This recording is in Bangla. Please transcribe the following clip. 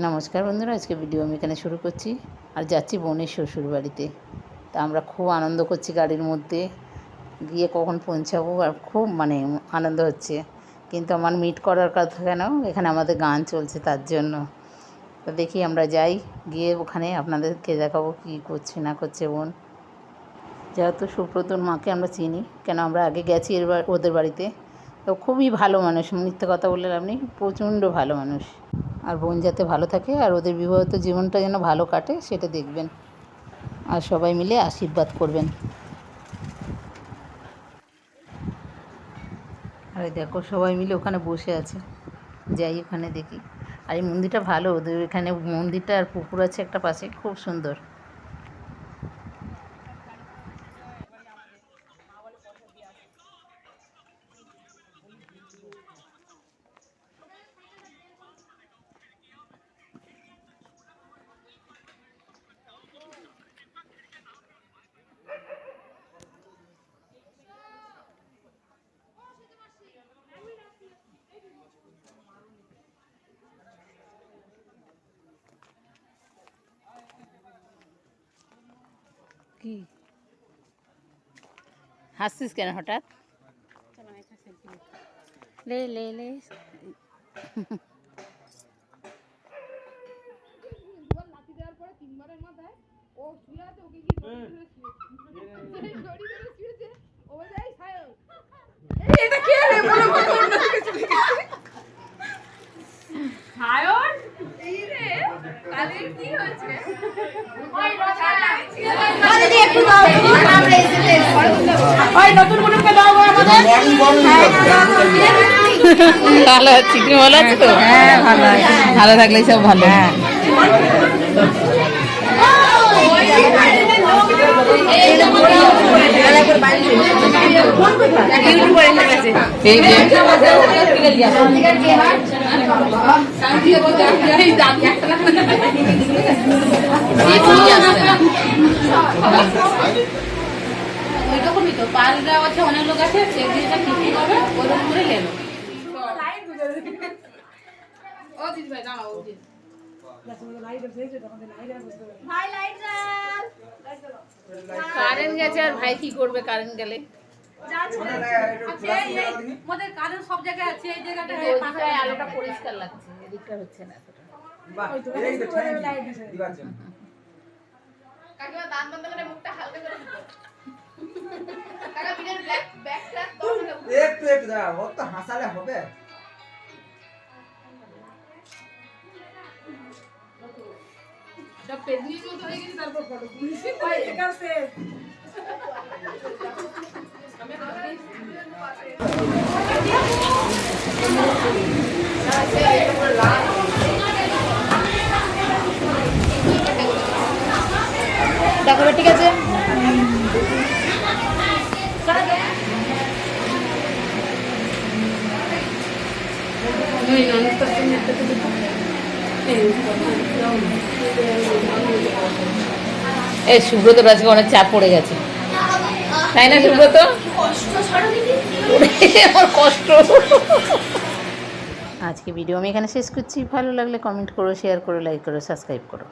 নমস্কার বন্ধুরা, আজকে ভিডিও আমি এখানে শুরু করছি আর যাচ্ছি বোনের শ্বশুর বাড়িতে। তা আমরা খুব আনন্দ করছি গাড়ির মধ্যে, গিয়ে কখন পৌঁছাবো আর খুব আনন্দ হচ্ছে। কিন্তু আমার মিট করার কথা কেন, এখানে আমাদের গান চলছে তার জন্য। তো দেখি আমরা যাই, গিয়ে ওখানে আপনাদেরকে দেখাবো কী করছে না করছে বোন। যেহেতু সুব্রতর মাকে আমরা চিনি, কেন আমরা আগে গেছি ওদের বাড়িতে। তো খুবই ভালো মানুষ, মিথ্যে কথা বললে আপনি, প্রচণ্ড ভালো মানুষ। আর বোন যাতে ভালো থাকে আর ওদের বিবাহিত জীবনটা যেন ভালো কাটে সেটা দেখবেন, আর সবাই মিলে আশীর্বাদ করবেন। আরে দেখো, সবাই মিলে ওখানে বসে আছে, যাই ওখানে দেখি। আর এই মন্দিরটা ভালো, ওদের এখানে মন্দিরটা আর পুকুর আছে একটা পাশে, খুব সুন্দর। কি হাসছিস কেন হঠাৎ? লে লে লে ভালো আছি, তুমি ভালো আছো তো? হ্যাঁ ভালো আছে। ভালো থাকলেই সব ভালো। হ্যাঁ এই যে ওইরকমই তো পালরা আছে, অনেক লোক আছে, সেগুলিটা বিক্রি করবে ওরকম করে নেবে। ও দিদি ভাই দাঁড়াও, ও দিদি কারেন্ট গেছে, আর ভাই কি করবে কারেন্ট গেলে? আমাদের কারেন্ট সব জায়গায় আছে, এই জায়গাটা ওইদিকটায় আলোটা পরিষ্কার লাগছে, এদিকটা হচ্ছে না এতটা। কাকিমা দান বন্ধ করে মুখটা হালকা করে দিত। কাকা বিনের ব্ল্যাক ব্যাক ক্লাস দাও না। একটু দাও, ও তো হাসালে হবে। সব পেজনির মতো হয়ে গেছে, তারপর ফটো তুলছি। ওই ঠিক আছে। দেখো ঠিক আছে। এই সুব্রত আজকে অনেক চাপ পড়ে গেছে, তাই না সুব্রত? আমার কষ্ট। আজকে ভিডিও আমি এখানে শেষ করছি। ভালো লাগলে কমেন্ট করো, শেয়ার করো, লাইক করো, সাবস্ক্রাইব করো।